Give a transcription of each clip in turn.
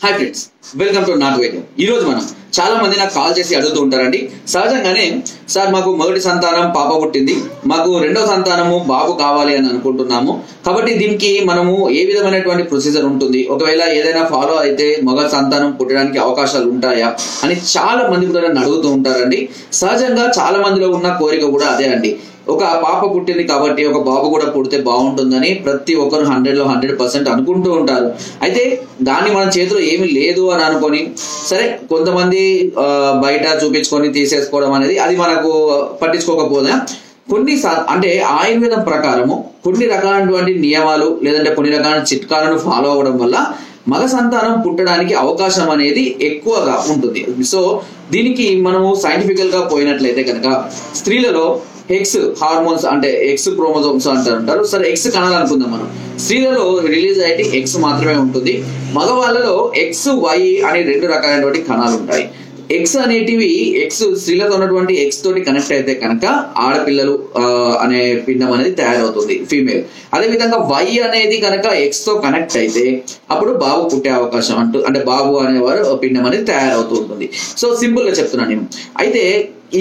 Hi friends, welcome to not వైద్యం. ఈ రోజు మనం చాలా మంది నాకు కాల్ చేసి అడుగుతూ ఉంటారండి. సహజంగానే సార్ మాకు మొదటి సంతానం పాప పుట్టింది, మాకు రెండవ సంతానము బాబు కావాలి అని అనుకుంటున్నాము. కాబట్టి దీనికి మనము ఏ విధమైనటువంటి ప్రొసీజర్ ఉంటుంది, ఒకవేళ ఏదైనా ఫాలో అయితే మగ సంతానం పుట్టడానికి అవకాశాలు ఉంటాయా అని చాలా మంది కూడా నన్ను అడుగుతూ ఉంటారండి. సహజంగా చాలా మందిలో ఉన్న కోరిక కూడా అదే అండి. ఒక పాప పుట్టింది కాబట్టి ఒక బాబు కూడా పుడితే బాగుంటుందని ప్రతి ఒక్కరు 100లో 100% అనుకుంటూ ఉంటారు. అయితే దాన్ని మన చేతిలో ఏమీ లేదు అని అనుకొని సరే కొంతమంది బయట చూపించుకొని తీసేసుకోవడం అనేది అది మనకు పట్టించుకోకపోతే కొన్ని అంటే ఆయుర్వేదం ప్రకారము కొన్ని రకాలైనటువంటి నియమాలు లేదంటే కొన్ని రకాల చిట్కాలను ఫాలో అవ్వడం వల్ల మగ సంతానం పుట్టడానికి అవకాశం అనేది ఎక్కువగా ఉంటుంది. సో దీనికి మనము సైంటిఫికల్ గా పోయినట్లయితే కనుక స్త్రీలలో ఎక్స్ హార్మోన్స్ అంటే ఎక్స్ క్రోమోజోమ్స్ అంటారు. సరే ఎక్స్ కణాలు అనుకుందాం మనం. స్త్రీలలో రిలీజ్ అయ్యి ఎక్స్ మాత్రమే ఉంటుంది. మగవాళ్ళలో ఎక్స్ వై అనే రెండు రకాలైనటువంటి కణాలు ఉంటాయి. ఎక్స్ అనేటివి ఎక్స్ స్త్రీలతో ఉన్నటువంటి ఎక్స్ తోటి కనెక్ట్ అయితే కనుక ఆడపిల్లలు అనే పిండం అనేది తయారవుతుంది, ఫీమేల్. అదేవిధంగా వై అనేది కనుక ఎక్స్ తో కనెక్ట్ అయితే అప్పుడు బాబు పుట్టే అవకాశం అంటే బాబు అనేవారు పిండం అనేది తయారవుతూ ఉంటుంది. సో సింపుల్ గా చెప్తున్నాను నేను. అయితే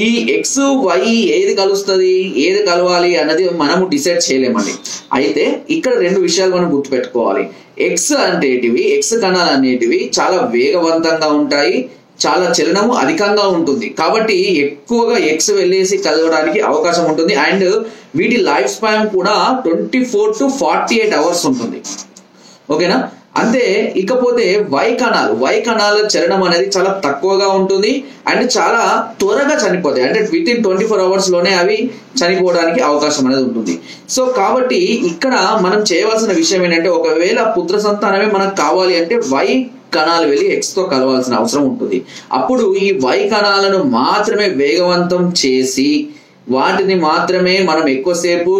ఈ ఎక్స్ వై ఏది కలుస్తుంది, ఏది కలవాలి అన్నది మనము డిసైడ్ చేయలేమండి. అయితే ఇక్కడ రెండు విషయాలు మనం గుర్తుపెట్టుకోవాలి. ఎక్స్ అనేటివి ఎక్స్ కణాలు అనేటివి చాలా వేగవంతంగా ఉంటాయి, చాలా చలనము అధికంగా ఉంటుంది. కాబట్టి ఎక్కువగా ఎక్స్ వెళ్ళేసి కలవడానికి అవకాశం ఉంటుంది. అండ్ వీటి లైఫ్ స్పాన్ కూడా 24 to 48 అవర్స్ ఉంటుంది. ఓకేనా? అంతే. ఇకపోతే వై కణాల చలనం అనేది చాలా తక్కువగా ఉంటుంది అండ్ చాలా త్వరగా చనిపోతాయి. అంటే విత్ ఇన్ 24 hours లోనే అవి చనిపోవడానికి అవకాశం అనేది ఉంటుంది. సో కాబట్టి ఇక్కడ మనం చేయవలసిన విషయం ఏంటంటే, ఒకవేళ పుత్ర సంతానమే మనకు కావాలి అంటే వై కణాలు వెళ్ళి ఎక్స్ తో కలవాల్సిన అవసరం ఉంటుంది. అప్పుడు ఈ వై కణాలను మాత్రమే వేగవంతం చేసి వాటిని మాత్రమే మనం ఎక్కువసేపు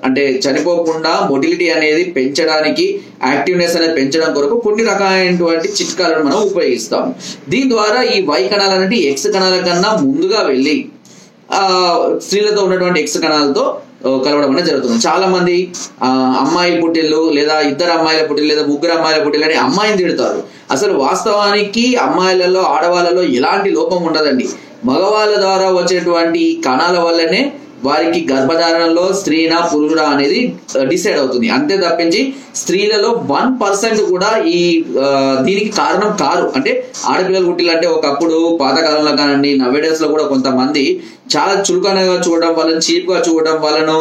అంటే చనిపోకుండా మొటిలిటీ అనేది పెంచడానికి, యాక్టివ్నెస్ అనేది పెంచడం కొరకు కొన్ని రకాలైనటువంటి చిట్కాలను మనం ఉపయోగిస్తాము. దీని ద్వారా ఈ వై కణాలు అనేవి ఎక్స్ కణాల కన్నా ముందుగా వెళ్ళి స్త్రీలతో ఉన్నటువంటి ఎక్స్ కణాలతో కలవడం అనేది జరుగుతుంది. చాలా మంది అమ్మాయి పుట్టిళ్ళు లేదా ఇద్దరు అమ్మాయిల పుట్టిళ్ళు లేదా ముగ్గురు అమ్మాయిల పుట్టిళ్ళు అని అమ్మాయిని తిడతారు. అసలు వాస్తవానికి అమ్మాయిలలో ఆడవాళ్ళలో ఎలాంటి లోపం ఉండదండి. మగవాళ్ళ ద్వారా వచ్చేటువంటి కణాల వల్లనే వారికి గర్భధారణలో స్త్రీనా పురుషుడా అనేది డిసైడ్ అవుతుంది. అంతే తప్పించి స్త్రీలలో 1% కూడా ఈ దీనికి కారణం కారు. అంటే ఆడపిల్లలు పుట్టిలంటే ఒకప్పుడు పాతకాలంలో కానండి, నవ్వేడేస్ లో కూడా కొంతమంది చాలా చులకనగా చూడడం వలన, చీప్ గా చూడడం వలన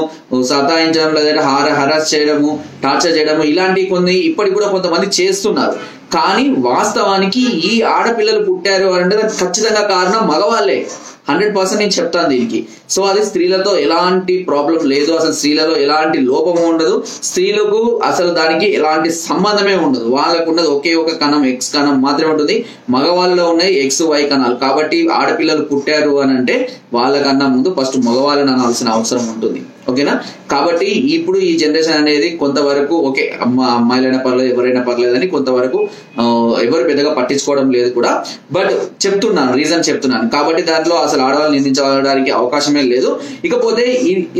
సతాయించడం లేదంటే హరాస్ చేయడము, టార్చర్ చేయడము ఇలాంటివి కొన్ని ఇప్పటికి కూడా కొంతమంది చేస్తున్నారు. కానీ వాస్తవానికి ఈ ఆడపిల్లలు పుట్టారు అంటే ఖచ్చితంగా కారణం మగవాళ్ళే. 100% నేను చెప్తాను దీనికి. సో అది స్త్రీలతో ఎలాంటి ప్రాబ్లం లేదు, అసలు స్త్రీలలో ఎలాంటి లోపము ఉండదు, స్త్రీలకు అసలు దానికి ఎలాంటి సంబంధమే ఉండదు. వాళ్ళకు ఉన్నది ఒకే ఒక కణం ఎక్స్ కణం మాత్రమే ఉంటుంది. మగవాళ్ళలో ఉన్నాయి ఎక్స్ వై కణాలు. కాబట్టి ఆడపిల్లలు పుట్టారు అని అంటే వాళ్ళకన్నా ముందు ఫస్ట్ మగవాళ్ళని అనాల్సిన అవసరం ఉంటుంది. ఓకేనా? కాబట్టి ఇప్పుడు ఈ జనరేషన్ అనేది కొంతవరకు ఓకే, అమ్మాయిలైనా పర్లేదు ఎవరైనా పర్లేదు అని కొంతవరకు ఎవరు పెద్దగా పట్టించుకోవడం లేదు కూడా. బట్ చెప్తున్నాను, రీజన్ చెప్తున్నాను. కాబట్టి దాంట్లో అసలు ఆడవాళ్ళు నిందించడానికి అవకాశమే లేదు. ఇకపోతే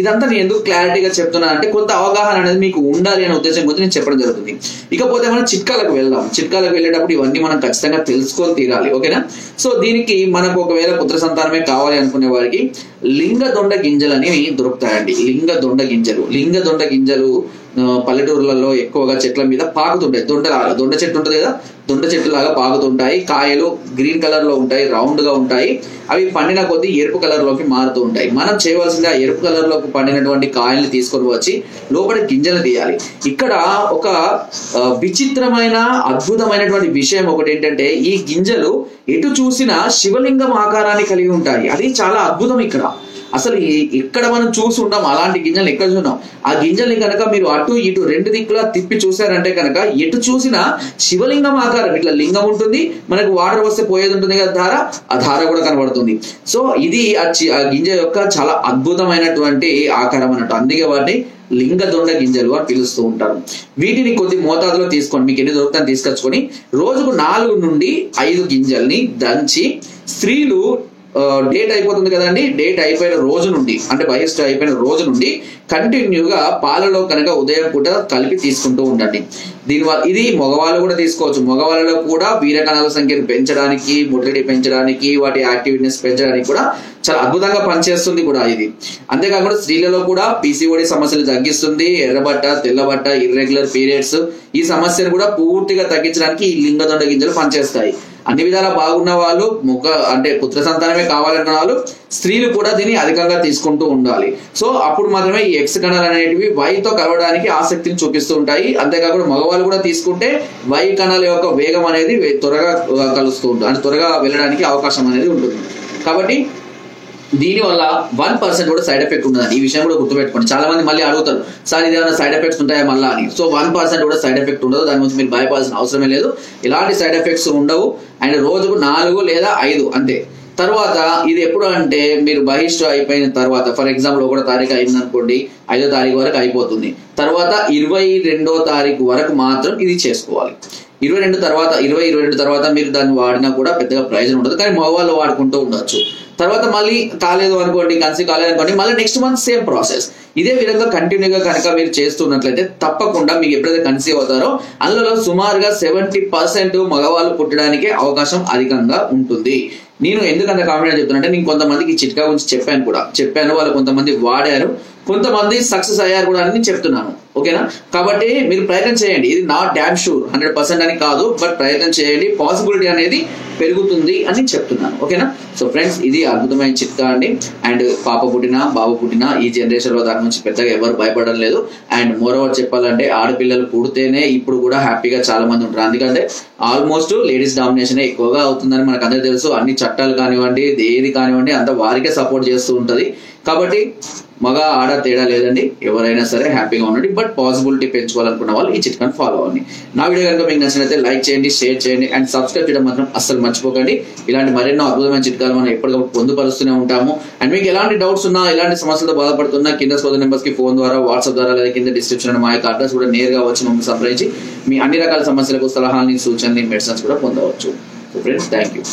ఇదంతా నేను ఎందుకు క్లారిటీగా చెప్తున్నాను అంటే కొంత అవగాహన అనేది మీకు ఉండాలి అనే ఉద్దేశం గురించి నేను చెప్పడం జరుగుతుంది. ఇకపోతే మనం చిట్కాలకు వెళ్దాం. చిట్కాలకు వెళ్ళేటప్పుడు ఇవన్నీ మనం ఖచ్చితంగా తెలుసుకొని తీరాలి. ఓకేనా? సో దీనికి మనకు ఒకవేళ పుత్ర సంతానమే కావాలి అనుకునే వారికి లింగదొండ గింజలు అనేవి దొరుకుతాయండి. లింగదొండ గింజలు పల్లెటూరులలో ఎక్కువగా చెట్ల మీద పాకుతుంటాయి. దొండ చెట్టు ఉంటుంది కదా, దొండ చెట్టు లాగా పాకుతుంటాయి. కాయలు గ్రీన్ కలర్ లో ఉంటాయి, రౌండ్ గా ఉంటాయి. అవి పండిన కొద్దీ ఎరుపు కలర్ లోకి మారుతూ ఉంటాయి. మనం చేయవలసింది ఆ ఎరుపు కలర్ లోకి పండినటువంటి కాయల్ని తీసుకొని వచ్చి లోపల గింజలు తీయాలి. ఇక్కడ ఒక విచిత్రమైన అద్భుతమైనటువంటి విషయం ఒకటి ఏంటంటే, ఈ గింజలు ఎటు చూసినా శివలింగం ఆకారాన్ని కలిగి ఉంటాయి. అది చాలా అద్భుతం. ఇక్కడ అసలు ఇక్కడ మనం చూసి ఉంటాం అలాంటి గింజలు ఎక్కడ చూన్నాం. ఆ గింజల్ని కనుక మీరు అటు ఇటు రెండు దిక్కులా తిప్పి చూసారంటే కనుక ఎటు చూసినా శివలింగం ఆకారం, ఇట్లా లింగం ఉంటుంది, మనకు వాటర్ వస్తే పోయేది ఉంటుంది కదా ధార, ఆ ధార కూడా కనబడుతుంది. సో ఇది ఆ గింజ యొక్క చాలా అద్భుతమైనటువంటి ఆకారం అన్నట్టు. అందుకే వాటిని లింగదొండ గింజలు అని పిలుస్తూ ఉంటారు. వీటిని కొద్ది మోతాదులో తీసుకొని మీకు ఎన్ని దొరుకుతాయని తీసుకొచ్చుకొని రోజుకు 4 నుండి 5 గింజల్ని దంచి స్త్రీలు డేట్ అయిపోతుంది కదండి, డేట్ అయిపోయిన రోజు నుండి అంటే బహిష్ట అయిపోయిన రోజు నుండి కంటిన్యూగా పాలలో కనుక ఉదయం పూట కలిపి తీసుకుంటూ ఉండండి. దీనివల్ల ఇది మగవాళ్ళు కూడా తీసుకోవచ్చు. మగవాళ్ళలో కూడా వీర్య కణాల సంఖ్యను పెంచడానికి, మొటిలిటీ పెంచడానికి, వాటి యాక్టివ్నెస్ పెంచడానికి కూడా చాలా అద్భుతంగా పనిచేస్తుంది కూడా ఇది. అంతేకాకుండా స్త్రీలలో కూడా పీసీఓడి సమస్యలు తగ్గిస్తుంది. ఎర్రబట్ట, తెల్లబట్ట, ఇర్రెగ్యులర్ పీరియడ్స్ ఈ సమస్యను కూడా పూర్తిగా తగ్గించడానికి ఈ లింగదొండ గింజలు పనిచేస్తాయి. అన్ని విధాలా బాగున్న వాళ్ళు, అంటే పుత్ర సంతానమే కావాలన్న వాళ్ళు, స్త్రీలు కూడా దీన్ని అధికంగా తీసుకుంటూ ఉండాలి. సో అప్పుడు మాత్రమే ఈ ఎక్స్ కణాలు అనేటివి వైతో కలవడానికి ఆసక్తిని చూపిస్తూ ఉంటాయి. అంతేకాకుండా మగవాళ్ళు కూడా తీసుకుంటే వై కణాల యొక్క వేగం అనేది త్వరగా కలుస్తూ ఉంటుంది, అంటే త్వరగా వెళ్ళడానికి అవకాశం అనేది ఉంటుంది. కాబట్టి దీనివల్ల 1% కూడా సైడ్ ఎఫెక్ట్ ఉండదండి. ఈ విషయం కూడా గుర్తుపెట్టుకోండి. చాలా మంది మళ్ళీ అడుగుతారు, సార్ ఇది ఏమైనా సైడ్ ఎఫెక్ట్స్ ఉంటాయా మళ్ళా అని. సో 1% కూడా సైడ్ ఎఫెక్ట్ ఉండదు. దాని గురించి మీరు భయపడాల్సిన అవసరమే లేదు. ఎలాంటి సైడ్ ఎఫెక్ట్స్ ఉండవు. అండ్ రోజుకు 4 లేదా 5 అంతే. తర్వాత ఇది ఎప్పుడు అంటే మీరు బహిష్ట అయిపోయిన తర్వాత, ఫర్ ఎగ్జాంపుల్ 1వ తారీఖు అయింది అనుకోండి, 5వ తారీఖు వరకు అయిపోతుంది. తర్వాత 22వ తారీఖు వరకు మాత్రం ఇది చేసుకోవాలి. 22 తర్వాత మీరు దాన్ని వాడినా కూడా పెద్దగా ప్రయోజనం ఉండదు, కానీ మగవాళ్ళు వాడుకుంటూ ఉండొచ్చు. తర్వాత మళ్ళీ కాలేదు అనుకోండి, కన్సీవ్ కాలేదు అనుకోండి, మళ్ళీ నెక్స్ట్ మంత్ సేమ్ ప్రాసెస్. ఇదే విధంగా కంటిన్యూగా కనుక మీరు చేస్తున్నట్లయితే తప్పకుండా మీకు ఎప్పుడైతే కన్సీవ్ అవుతారో అందులో సుమారుగా 70% మగవాళ్ళు పుట్టడానికి అవకాశం అధికంగా ఉంటుంది. నేను ఎందుకంత కాన్ఫిడెంట్ చెప్తున్నా, నేను కొంతమందికి ఈ చిట్కా గురించి చెప్పాను, వాళ్ళు కొంతమంది వాడారు, కొంతమంది సక్సెస్ అయ్యారు కూడా అని చెప్తున్నాను. ఓకేనా? కాబట్టి మీరు ప్రయత్నం చేయండి. ఇది నాట్ డామ్ షూర్ 100% అని కాదు, బట్ ప్రయత్నం చేయండి. పాసిబిలిటీ అనేది పెరుగుతుంది అని చెప్తున్నాను. ఓకేనా? సో ఫ్రెండ్స్, ఇది అద్భుతమైన చిట్కా అండి. అండ్ పాప పుట్టినా బాబు పుట్టినా ఈ జనరేషన్ లో దాని నుంచి పెద్దగా ఎవరు భయపడడం లేదు. అండ్ మోరోవర్ చెప్పాలంటే ఆడపిల్లలు పుడితేనే ఇప్పుడు కూడా హ్యాపీగా చాలా మంది ఉంటారు. ఎందుకంటే ఆల్మోస్ట్ లేడీస్ డామినేషన్ ఎక్కువగా అవుతుందని మనకు అందరికీ తెలుసు. అన్ని చట్టాలు కానివ్వండి, ఏది కానివ్వండి, అంత వారికే సపోర్ట్ చేస్తూ ఉంటది. కాబట్టి మగ ఆడ తేడా లేదండి, ఎవరైనా సరే హ్యాపీగా ఉండండి. బట్ పాసిబిలిటీ పెంచుకోవాలనుకున్న వాళ్ళు ఈ చిట్కాను ఫాలో అవ్వండి. నా వీడియో కనుక మీకు నచ్చినట్లయితే లైక్ చేయండి, షేర్ చేయండి అండ్ సబ్స్క్రైబ్ చేయడం మాత్రం అస్సలు మర్చిపోకండి. ఇలాంటి మరెన్నో అద్భుతమైన చిట్కాలు మనం ఎప్పటికప్పుడు పొందుపరుస్తూనే ఉంటాము. అండ్ మీకు ఎలాంటి డౌట్స్ ఉన్నా, ఎలాంటి సమస్యలతో బాధపడుతున్నా కింద సోదర్ నెంబర్స్ కి ఫోన్ ద్వారా, వాట్సాప్ ద్వారా, లేదా కింద డిస్క్రిప్షన్ మా యొక్క అడ్రస్ కూడా నేరుగా వచ్చి మమ్మల్ని సంప్రదించి మీ అన్ని రకాల సమస్యలకు సలహాలని, సూచనలు, మెడిసిన్స్ కూడా పొందవచ్చు. So friends, thank you.